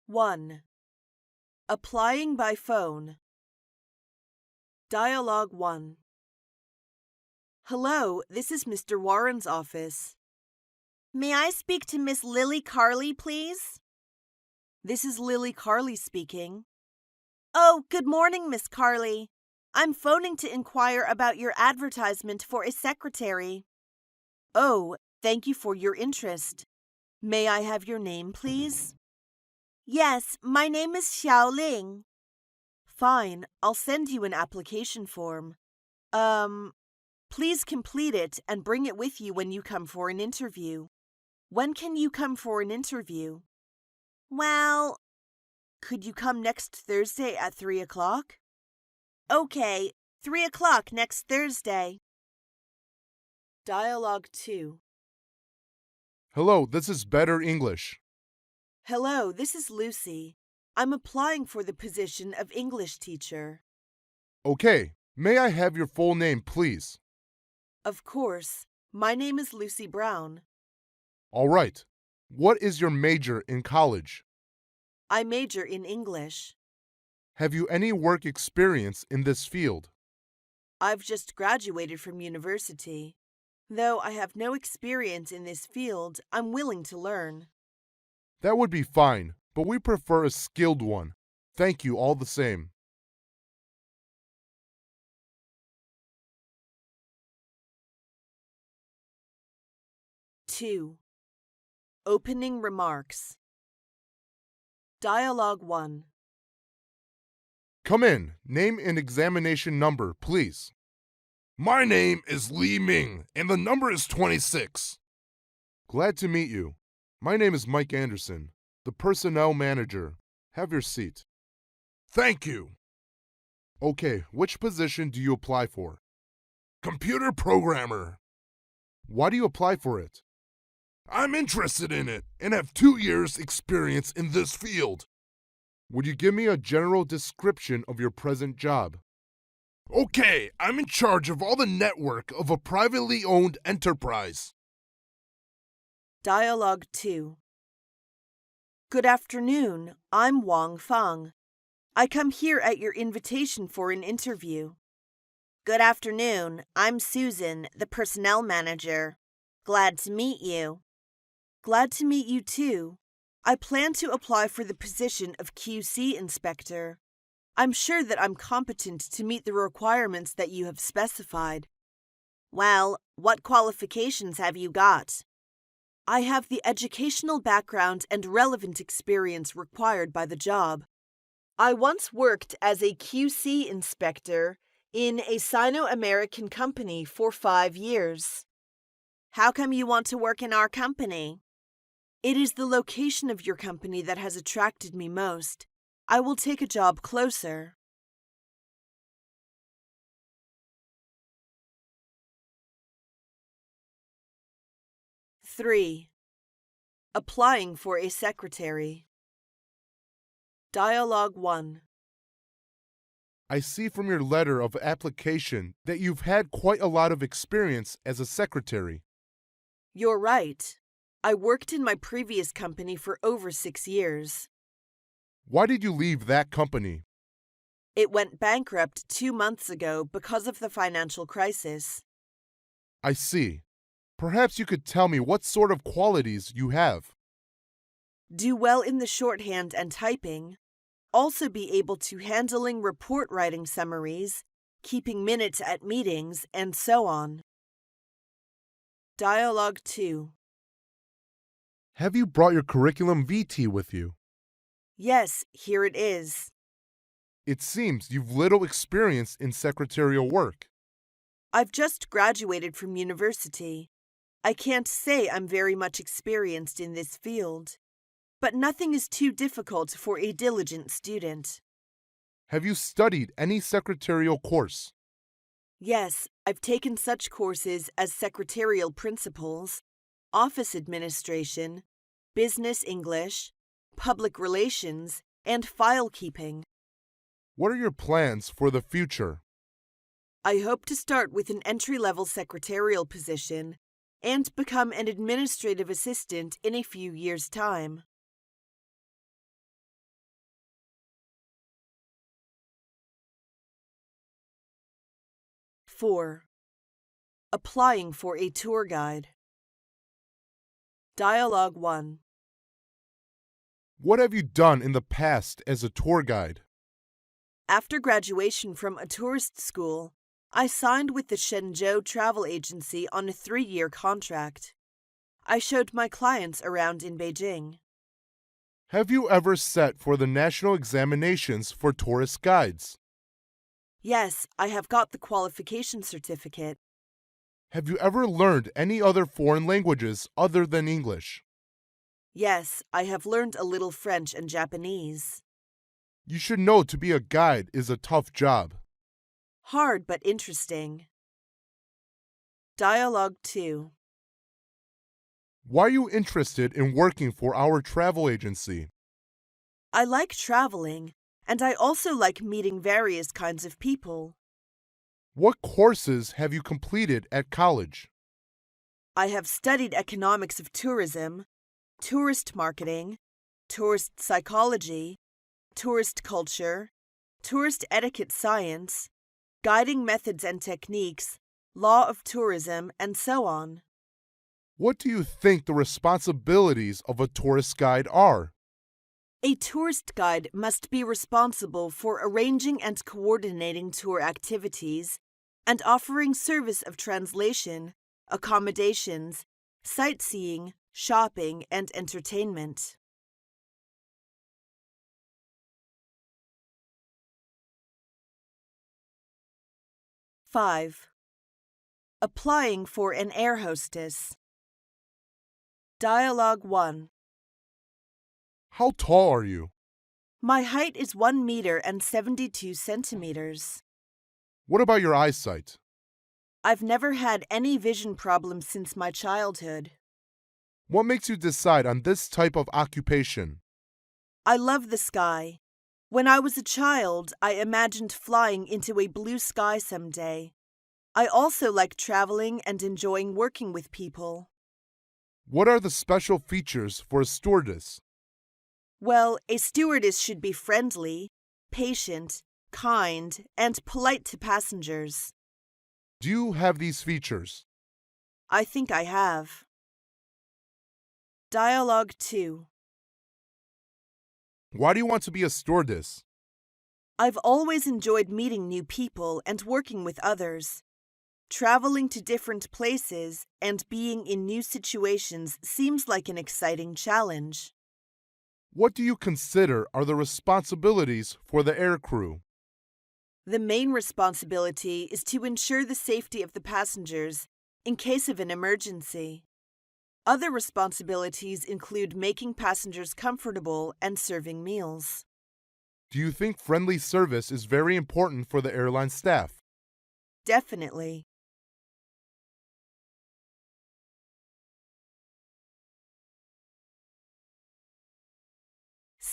1. Applying by phone. Dialogue 1. Hello, this is Mr. Warren's office. May I speak to Miss Lily Carley, please? This is Lily Carley speaking. Oh, good morning, Miss Carley. I'm phoning to inquire about your advertisement for a secretary. Oh, thank you for your interest. May I have your name, please? Yes, my name is Xiao Ling. Fine, I'll send you an application form. Please complete it and bring it with you when you come for an interview. When can you come for an interview? Well, could you come next Thursday at 3 o'clock? Okay, 3 o'clock next Thursday. Dialogue 2. Hello, this is Better English. Hello, this is Lucy. I'm applying for the position of English teacher. Okay, may I have your full name, please? Of course. My name is Lucy Brown. All right. What is your major in college? I major in English. Have you any work experience in this field? I've just graduated from university. Though I have no experience in this field, I'm willing to learn. That would be fine, but we prefer a skilled one. Thank you all the same. Two. Opening remarks. Dialogue 1. Come in. Name and examination number, please. My name is Li Ming, and the number is 26. Glad to meet you. My name is Mike Anderson, the personnel manager. Have your seat. Thank you. Okay, which position do you apply for? Computer programmer. Why do you apply for it? I'm interested in it and have 2 years' experience in this field. Would you give me a general description of your present job? Okay, I'm in charge of all the network of a privately owned enterprise. Dialogue 2. Good afternoon. I'm Wang Fang. I come here at your invitation for an interview. Good afternoon. I'm Susan, the personnel manager. Glad to meet you. Glad to meet you too. I plan to apply for the position of QC inspector. I'm sure that I'm competent to meet the requirements that you have specified. Well, what qualifications have you got? I have the educational background and relevant experience required by the job. I once worked as a QC inspector in a Sino-American company for 5 years. How come you want to work in our company? It is the location of your company that has attracted me most. I will take a job closer. Three. Applying for a secretary. Dialogue 1. I see from your letter of application that you've had quite a lot of experience as a secretary. You're right. I worked in my previous company for over 6 years. Why did you leave that company? It went bankrupt 2 months ago because of the financial crisis. I see. Perhaps you could tell me what sort of qualities you have. Do well in the shorthand and typing. Also be able to handling report writing summaries, keeping minutes at meetings, and so on. Dialogue 2. Have you brought your curriculum vitae with you? Yes, here it is. It seems you've little experience in secretarial work. I've just graduated from university. I can't say I'm very much experienced in this field, but nothing is too difficult for a diligent student. Have you studied any secretarial course? Yes, I've taken such courses as secretarial principles, office administration, business English, public relations, and file keeping. What are your plans for the future? I hope to start with an entry-level secretarial position and become an administrative assistant in a few years' time. 4. Applying for a tour guide. Dialogue 1. What have you done in the past as a tour guide? After graduation from a tourist school, I signed with the Shenzhou travel agency on a 3-year contract. I showed my clients around in Beijing. Have you ever sat for the national examinations for tourist guides? Yes, I have got the qualification certificate. Have you ever learned any other foreign languages other than English? Yes, I have learned a little French and Japanese. You should know to be a guide is a tough job. Hard but interesting. Dialogue 2. Why are you interested in working for our travel agency? I like traveling, and I also like meeting various kinds of people. What courses have you completed at college? I have studied economics of tourism, tourist marketing, tourist psychology, tourist culture, tourist etiquette science, guiding methods and techniques, law of tourism, and so on. What do you think the responsibilities of a tourist guide are? A tourist guide must be responsible for arranging and coordinating tour activities and offering service of translation, accommodations, sightseeing, shopping, and entertainment. Five. Applying for an air hostess. Dialogue 1. How tall are you? My height is 1 meter and 72 centimeters. What about your eyesight? I've never had any vision problems since my childhood. What makes you decide on this type of occupation? I love the sky. When I was a child, I imagined flying into a blue sky someday. I also like traveling and enjoying working with people. What are the special features for a stewardess? Well, a stewardess should be friendly, patient, kind, and polite to passengers. Do you have these features? I think I have. Dialogue 2. Why do you want to be a stewardess? I've always enjoyed meeting new people and working with others. Traveling to different places and being in new situations seems like an exciting challenge. What do you consider are the responsibilities for the aircrew? The main responsibility is to ensure the safety of the passengers in case of an emergency. Other responsibilities include making passengers comfortable and serving meals. Do you think friendly service is very important for the airline staff? Definitely.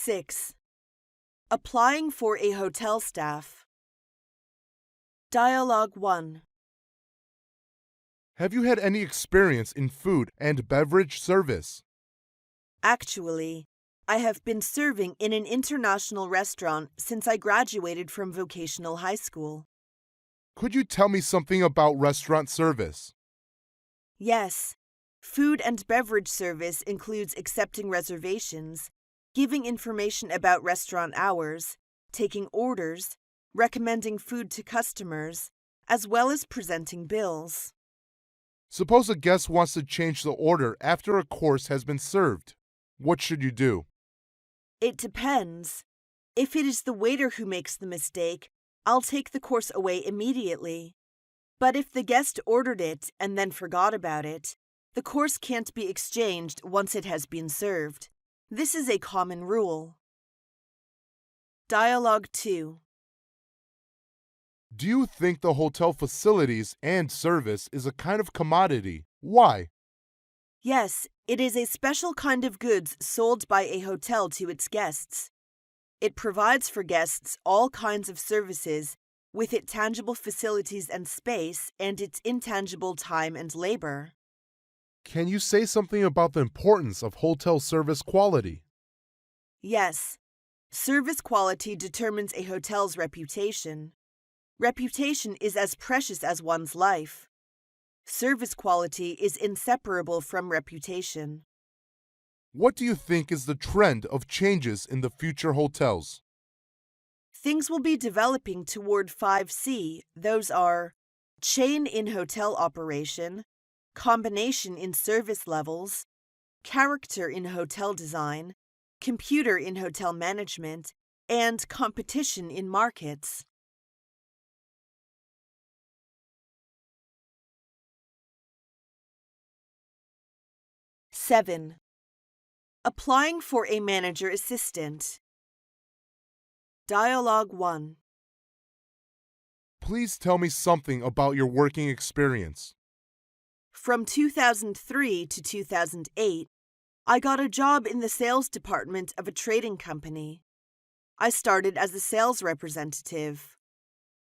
Six. Applying for a hotel staff. Dialogue 1. Have you had any experience in food and beverage service? Actually, I have been serving in an international restaurant since I graduated from vocational high school. Could you tell me something about restaurant service? Yes, food and beverage service includes accepting reservations, giving information about restaurant hours, taking orders, recommending food to customers, as well as presenting bills. Suppose a guest wants to change the order after a course has been served. What should you do? It depends. If it is the waiter who makes the mistake, I'll take the course away immediately. But if the guest ordered it and then forgot about it, the course can't be exchanged once it has been served. This is a common rule. Dialogue 2. Do you think the hotel facilities and service is a kind of commodity? Why? Yes, it is a special kind of goods sold by a hotel to its guests. It provides for guests all kinds of services, with its tangible facilities and space and its intangible time and labor. Can you say something about the importance of hotel service quality? Yes, service quality determines a hotel's reputation. Reputation is as precious as one's life. Service quality is inseparable from reputation. What do you think is the trend of changes in the future hotels? Things will be developing toward 5C. Those are chain in hotel operation, combination in service levels, character in hotel design, computer in hotel management, and competition in markets. Seven. Applying for a manager assistant. Dialogue 1. Please tell me something about your working experience. From 2003 to 2008, I got a job in the sales department of a trading company. I started as a sales representative.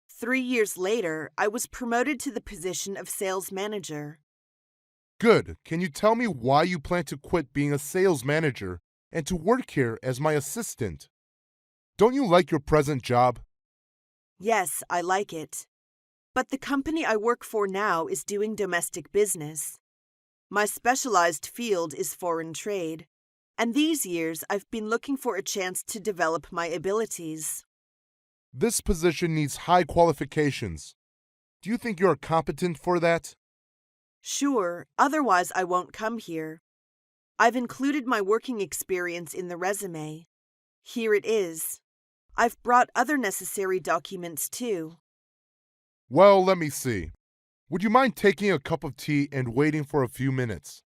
3 years later, I was promoted to the position of sales manager. Good. Can you tell me why you plan to quit being a sales manager and to work here as my assistant? Don't you like your present job? Yes, I like it. But the company I work for now is doing domestic business. My specialized field is foreign trade, and these years I've been looking for a chance to develop my abilities. This position needs high qualifications. Do you think you're competent for that? Sure, otherwise I won't come here. I've included my working experience in the resume. Here it is. I've brought other necessary documents too. Well, let me see. Would you mind taking a cup of tea and waiting for a few minutes?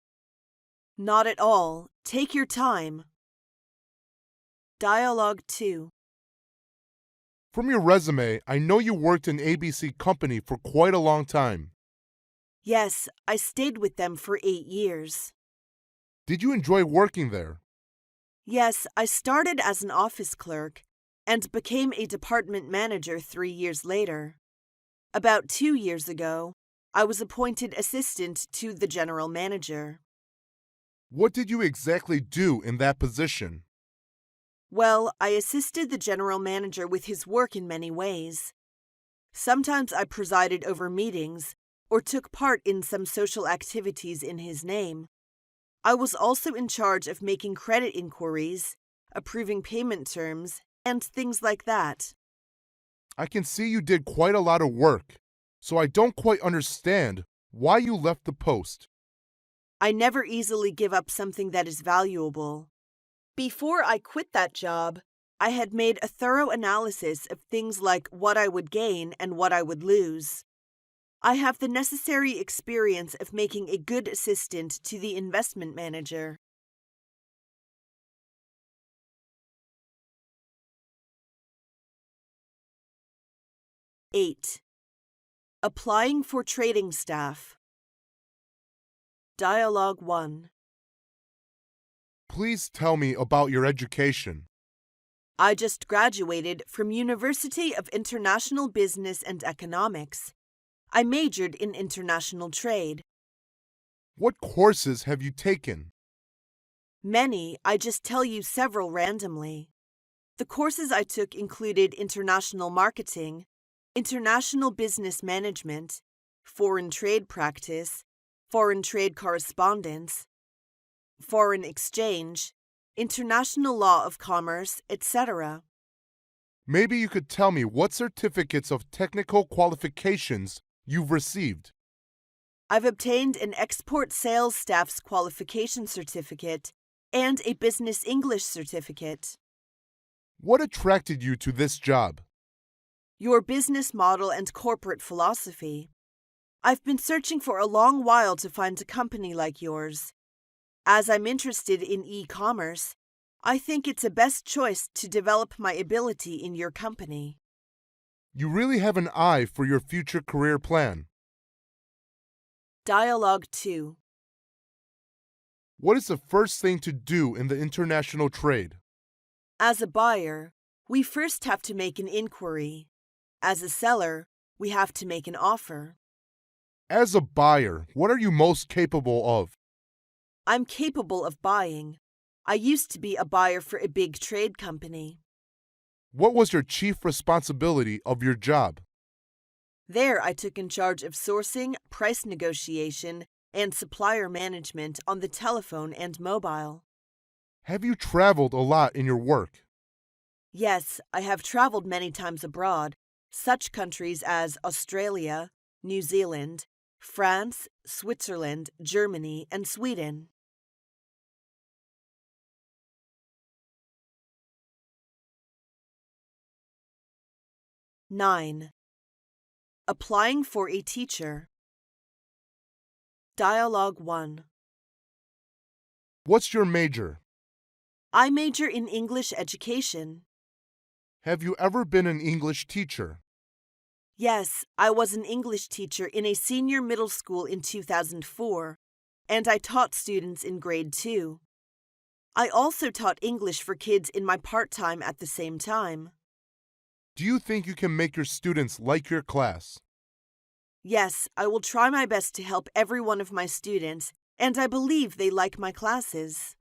Not at all. Take your time. Dialogue 2. From your resume, I know you worked in ABC Company for quite a long time. Yes, I stayed with them for 8 years. Did you enjoy working there? Yes, I started as an office clerk and became a department manager 3 years later. About 2 years ago, I was appointed assistant to the general manager. What did you exactly do in that position? Well, I assisted the general manager with his work in many ways. Sometimes I presided over meetings or took part in some social activities in his name. I was also in charge of making credit inquiries, approving payment terms, and things like that. I can see you did quite a lot of work, so I don't quite understand why you left the post. I never easily give up something that is valuable. Before I quit that job, I had made a thorough analysis of things like what I would gain and what I would lose. I have the necessary experience of making a good assistant to the investment manager. Eight. Applying for trading staff. Dialogue 1. Please tell me about your education. I just graduated from University of International Business and Economics. I majored in international trade. What courses have you taken? Many, I just tell you several randomly. The courses I took included international marketing, international business management, foreign trade practice, foreign trade correspondence, foreign exchange, international law of commerce, etc. Maybe you could tell me what certificates of technical qualifications you've received. I've obtained an export sales staff's qualification certificate and a business English certificate. What attracted you to this job? Your business model and corporate philosophy. I've been searching for a long while to find a company like yours. As I'm interested in e-commerce, I think it's a best choice to develop my ability in your company. You really have an eye for your future career plan. Dialogue 2. What is the first thing to do in the international trade? As a buyer, we first have to make an inquiry. As a seller, we have to make an offer. As a buyer, what are you most capable of? I'm capable of buying. I used to be a buyer for a big trade company. What was your chief responsibility of your job? There, I took in charge of sourcing, price negotiation, and supplier management on the telephone and mobile. Have you traveled a lot in your work? Yes, I have traveled many times abroad, such countries as Australia, New Zealand, France, Switzerland, Germany, and Sweden. 9. Applying for a teacher. Dialogue 1. What's your major? I major in English education. Have you ever been an English teacher? Yes, I was an English teacher in a senior middle school in 2004, and I taught students in grade 2. I also taught English for kids in my part-time at the same time. Do you think you can make your students like your class? Yes, I will try my best to help every one of my students, and I believe they like my classes.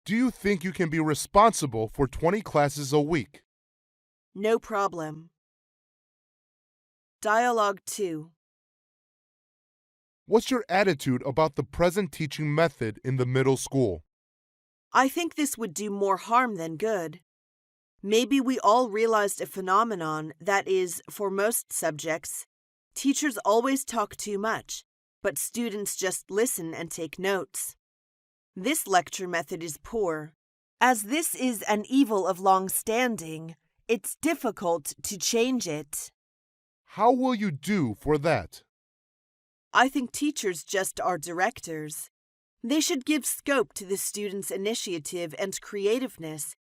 Do you think you can be responsible for 20 classes a week? No problem. Dialogue 2. What's your attitude about the present teaching method in the middle school? I think this would do more harm than good. Maybe we all realized a phenomenon that is, for most subjects, teachers always talk too much, but students just listen and take notes. This lecture method is poor. As this is an evil of long standing, it's difficult to change it. How will you do for that? I think teachers just are directors. They should give scope to the students' initiative and creativeness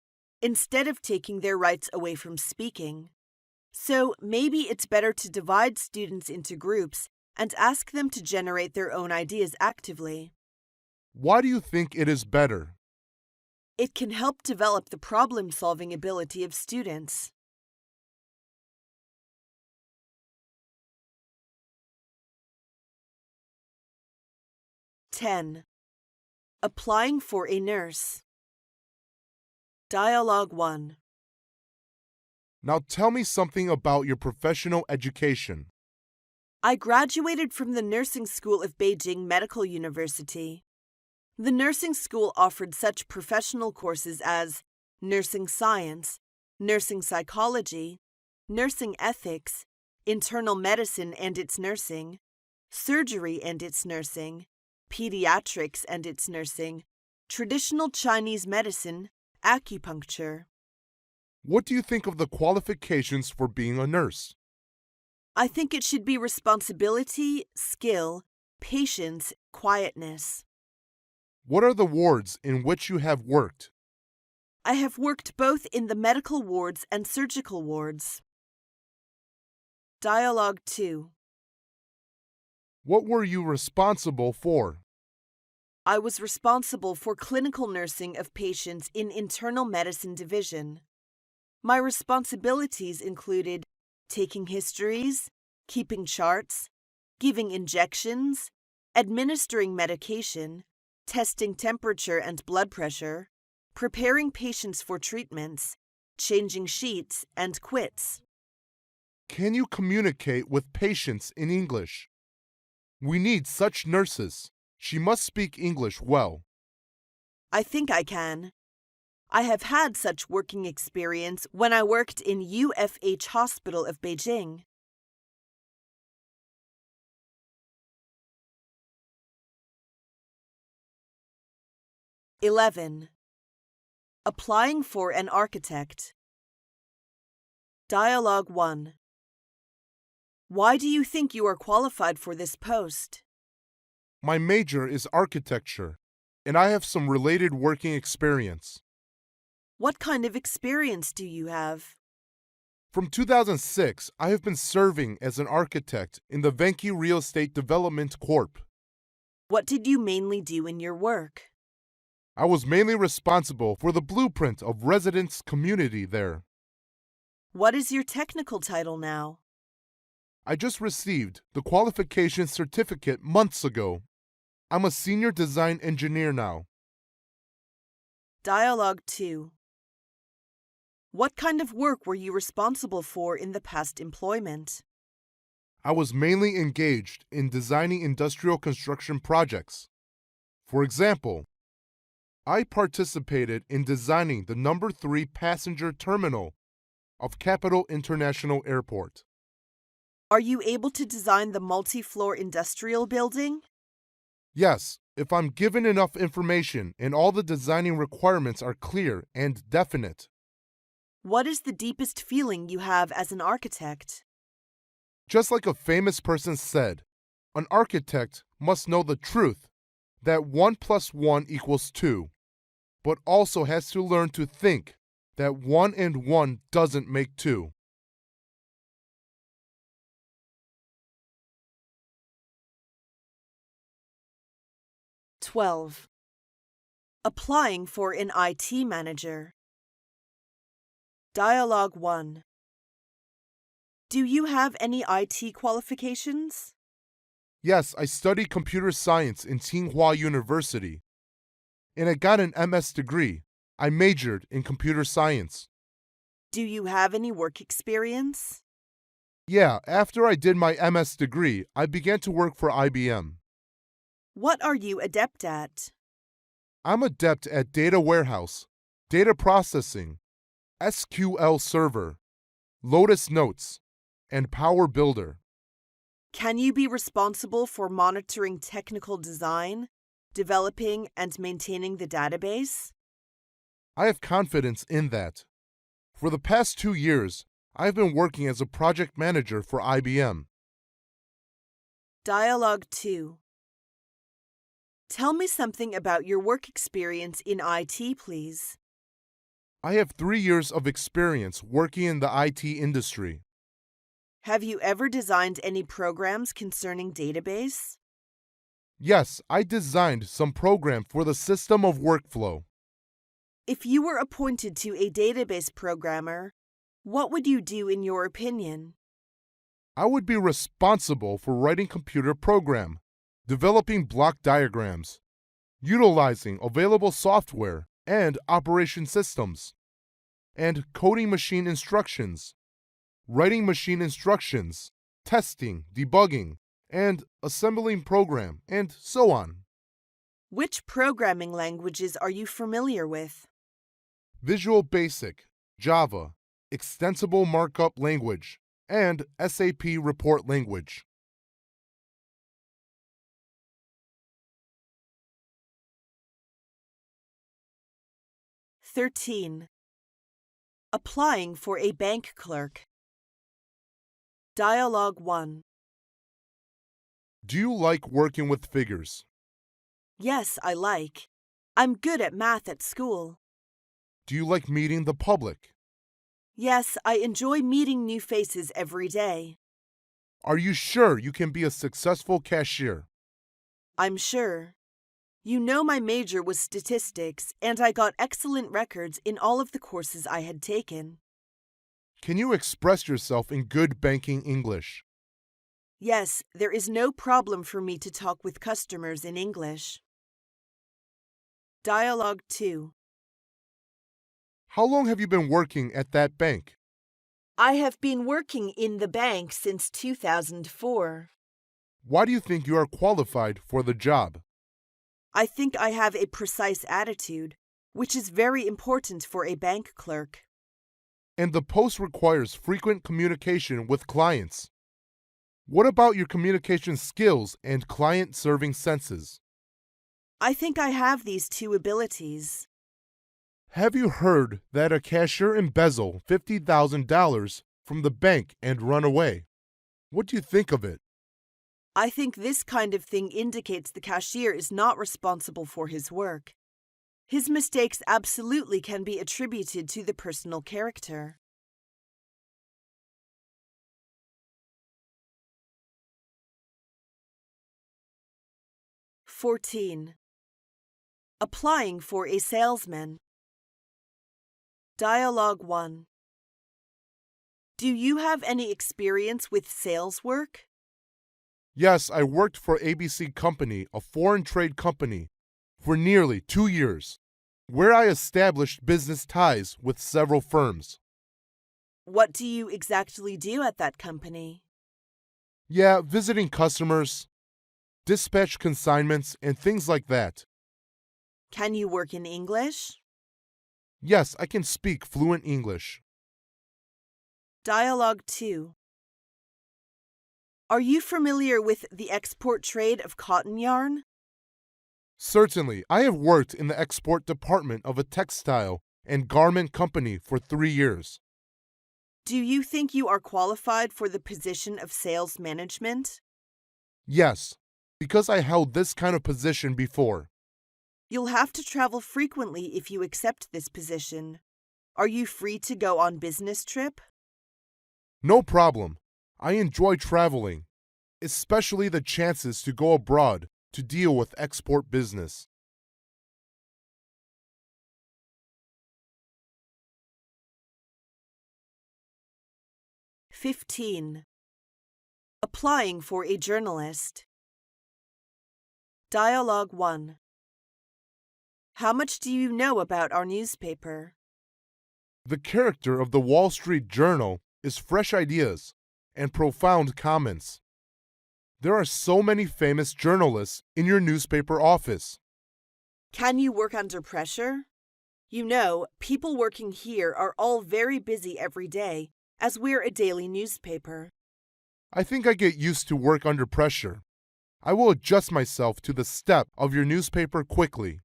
instead of taking their rights away from speaking. So maybe it's better to divide students into groups and ask them to generate their own ideas actively. Why do you think it is better? It can help develop the problem-solving ability of students. 10. Applying for a nurse. Dialogue 1. Now tell me something about your professional education. I graduated from the nursing school of Beijing Medical University. The nursing school offered such professional courses as nursing science, nursing psychology, nursing ethics, internal medicine and its nursing, surgery and its nursing, pediatrics and its nursing, traditional Chinese medicine, acupuncture. What do you think of the qualifications for being a nurse? I think it should be responsibility, skill, patience, quietness. What are the wards in which you have worked? I have worked both in the medical wards and surgical wards. Dialogue 2. What were you responsible for? I was responsible for clinical nursing of patients in internal medicine division. My responsibilities included taking histories, keeping charts, giving injections, administering medication, testing temperature and blood pressure, preparing patients for treatments, changing sheets, and quits. Can you communicate with patients in English? We need such nurses. She must speak English well. I think I can. I have had such working experience when I worked in UFH Hospital of Beijing. 11. Applying for an architect. Dialogue 1. Why do you think you are qualified for this post? My major is architecture, and I have some related working experience. What kind of experience do you have? From 2006, I have been serving as an architect in the Venki Real Estate Development Corp. What did you mainly do in your work? I was mainly responsible for the blueprint of residents' community there. What is your technical title now? I just received the qualification certificate months ago. I'm a senior design engineer now. Dialogue 2. What kind of work were you responsible for in the past employment? I was mainly engaged in designing industrial construction projects. For example, I participated in designing the number 3 passenger terminal of Capital International Airport. Are you able to design the multi-floor industrial building? Yes, if I'm given enough information and all the designing requirements are clear and definite. What is the deepest feeling you have as an architect? Just like a famous person said, an architect must know the truth that 1 + 1 = 2, but also has to learn to think that 1 and 1 doesn't make 2. (12) Applying for an IT manager. Dialogue 1. Do you have any IT qualifications? Yes, I studied computer science in Tsinghua University, and I got an MS degree. I majored in computer science. Do you have any work experience? Yeah, after I did my MS degree, I began to work for IBM. What are you adept at? I'm adept at data warehouse, data processing, SQL Server, Lotus Notes, and Power Builder. Can you be responsible for monitoring technical design, developing and maintaining the database? I have confidence in that. For the past 2 years, I've been working as a project manager for IBM. Dialogue 2. Tell me something about your work experience in IT, please. I have 3 years of experience working in the IT industry. Have you ever designed any programs concerning database? Yes, I designed some program for the system of workflow. If you were appointed to a database programmer, what would you do in your opinion? I would be responsible for writing computer program, developing block diagrams, utilizing available software and operation systems, and coding machine instructions, writing machine instructions, testing, debugging, and assembling program, and so on. Which programming languages are you familiar with? Visual Basic, Java, Extensible Markup Language, and SAP Report Language. (13) Applying for a bank clerk. Dialogue 1. Do you like working with figures? Yes, I like. I'm good at math at school. Do you like meeting the public? Yes, I enjoy meeting new faces every day. Are you sure you can be a successful cashier? I'm sure. You know my major was statistics, and I got excellent records in all of the courses I had taken. Can you express yourself in good banking English? Yes, there is no problem for me to talk with customers in English. Dialogue 2. How long have you been working at that bank? I have been working in the bank since 2004. Why do you think you are qualified for the job? I think I have a precise attitude, which is very important for a bank clerk. And the post requires frequent communication with clients. What about your communication skills and client-serving senses? I think I have these two abilities. Have you heard that a cashier embezzled $50,000 from the bank and run away? What do you think of it? I think this kind of thing indicates the cashier is not responsible for his work. His mistakes absolutely can be attributed to the personal character. (14) Applying for a salesman. Dialogue 1. Do you have any experience with sales work? Yes, I worked for ABC Company, a foreign trade company, for nearly 2 years, where I established business ties with several firms. What do you exactly do at that company? Yeah, visiting customers, dispatch consignments, and things like that. Can you work in English? Yes, I can speak fluent English. Dialogue 2. Are you familiar with the export trade of cotton yarn? Certainly, I have worked in the export department of a textile and garment company for 3 years. Do you think you are qualified for the position of sales management? Yes, because I held this kind of position before. You'll have to travel frequently if you accept this position. Are you free to go on business trip? No problem. I enjoy traveling, especially the chances to go abroad to deal with export business. (15) Applying for a journalist. Dialogue 1. How much do you know about our newspaper? The character of the Wall Street Journal is fresh ideas and profound comments. There are so many famous journalists in your newspaper office. Can you work under pressure? You know, people working here are all very busy every day, as we're a daily newspaper. I think I get used to work under pressure. I will adjust myself to the step of your newspaper quickly.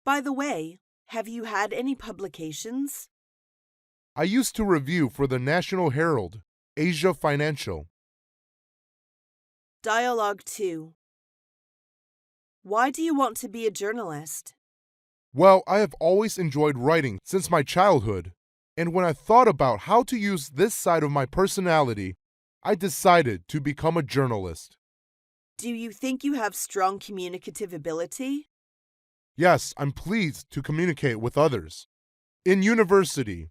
By the way, have you had any publications? I used to review for the National Herald, Asia Financial. Dialogue 2. Why do you want to be a journalist? Well, I have always enjoyed writing since my childhood, and when I thought about how to use this side of my personality, I decided to become a journalist. Do you think you have strong communicative ability? Yes, I'm pleased to communicate with others. In university,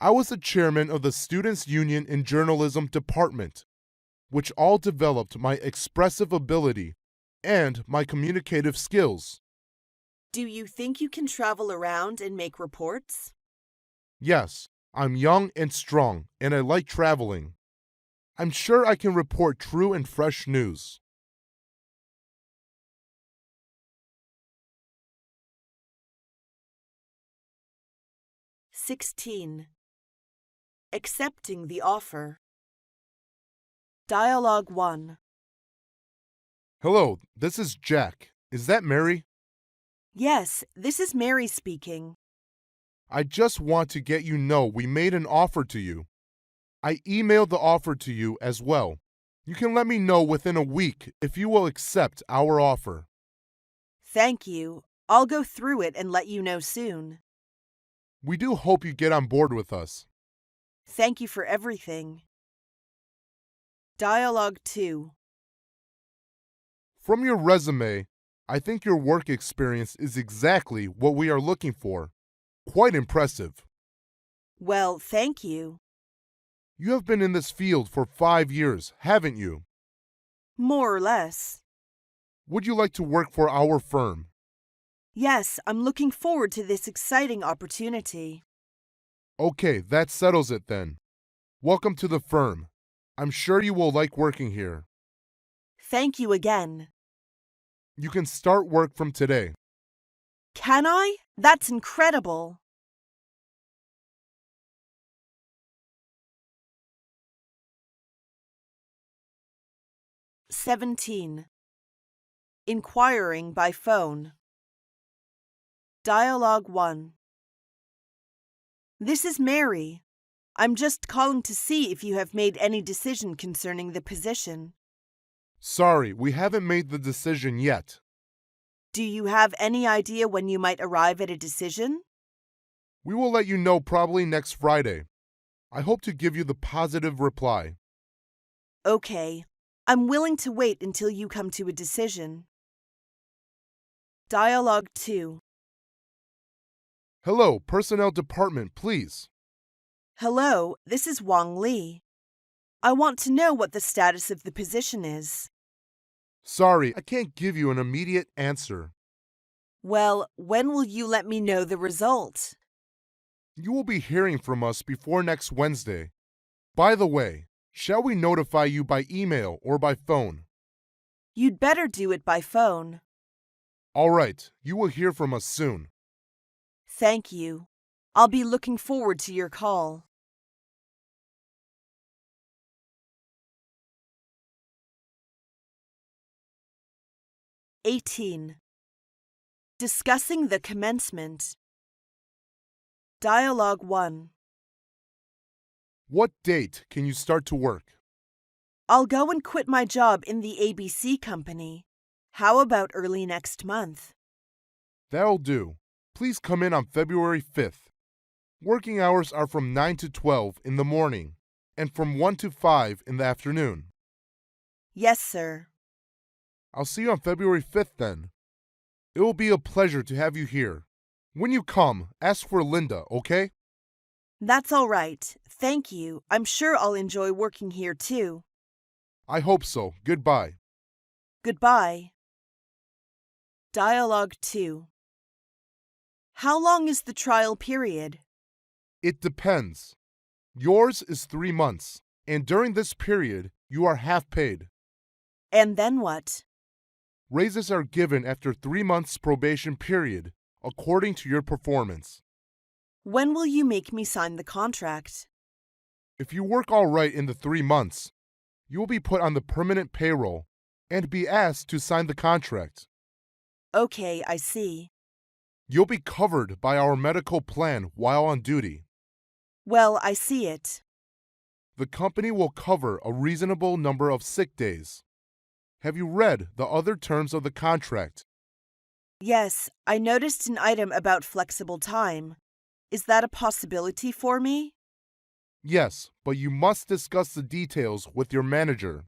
I was the chairman of the Students' Union in Journalism Department, which all developed my expressive ability and my communicative skills. Do you think you can travel around and make reports? Yes, I'm young and strong, and I like traveling. I'm sure I can report true and fresh news. (16) Accepting the offer. Dialogue 1. Hello, this is Jack. Is that Mary? Yes, this is Mary speaking. I just want to get you know we made an offer to you. I emailed the offer to you as well. You can let me know within a week if you will accept our offer. Thank you. I'll go through it and let you know soon. We do hope you get on board with us. Thank you for everything. Dialogue 2. From your resume, I think your work experience is exactly what we are looking for. Quite impressive. Well, thank you. You have been in this field for 5 years, haven't you? More or less. Would you like to work for our firm? Yes, I'm looking forward to this exciting opportunity. Okay, that settles it then. Welcome to the firm. I'm sure you will like working here. Thank you again. You can start work from today. Can I? That's incredible. (17) Inquiring by phone. Dialogue 1. This is Mary. I'm just calling to see if you have made any decision concerning the position. Sorry, we haven't made the decision yet. Do you have any idea when you might arrive at a decision? We will let you know probably next Friday. I hope to give you the positive reply. Okay. I'm willing to wait until you come to a decision. Dialogue 2. Hello, Personnel Department, please. Hello, this is Wang Li. I want to know what the status of the position is. Sorry, I can't give you an immediate answer. Well, when will you let me know the result? You will be hearing from us before next Wednesday. By the way, Shall we notify you by email or by phone? You'd better do it by phone. All right, you will hear from us soon. Thank you. I'll be looking forward to your call. Discussing the commencement. Dialogue 1. What date can you start to work? I'll go and quit my job in the ABC company. How about early next month? That'll do. Please come in on February 5th. Working hours are from 9 to 12 in the morning and from 1 to 5 in the afternoon. Yes, sir. I'll see you on February 5th then. It will be a pleasure to have you here. When you come, ask for Linda, okay? That's all right. Thank you. I'm sure I'll enjoy working here too. I hope so. Goodbye. Goodbye. Dialogue 2. How long is the trial period? It depends. Yours is 3 months, and during this period, you are half paid. And then what? Raises are given after 3 months probation period, according to your performance. When will you make me sign the contract? If you work all right in the 3 months, you will be put on the permanent payroll and be asked to sign the contract. Okay, I see. You'll be covered by our medical plan while on duty. Well, I see it. The company will cover a reasonable number of sick days. Have you read the other terms of the contract? Yes, I noticed an item about flexible time. Is that a possibility for me? Yes, but you must discuss the details with your manager.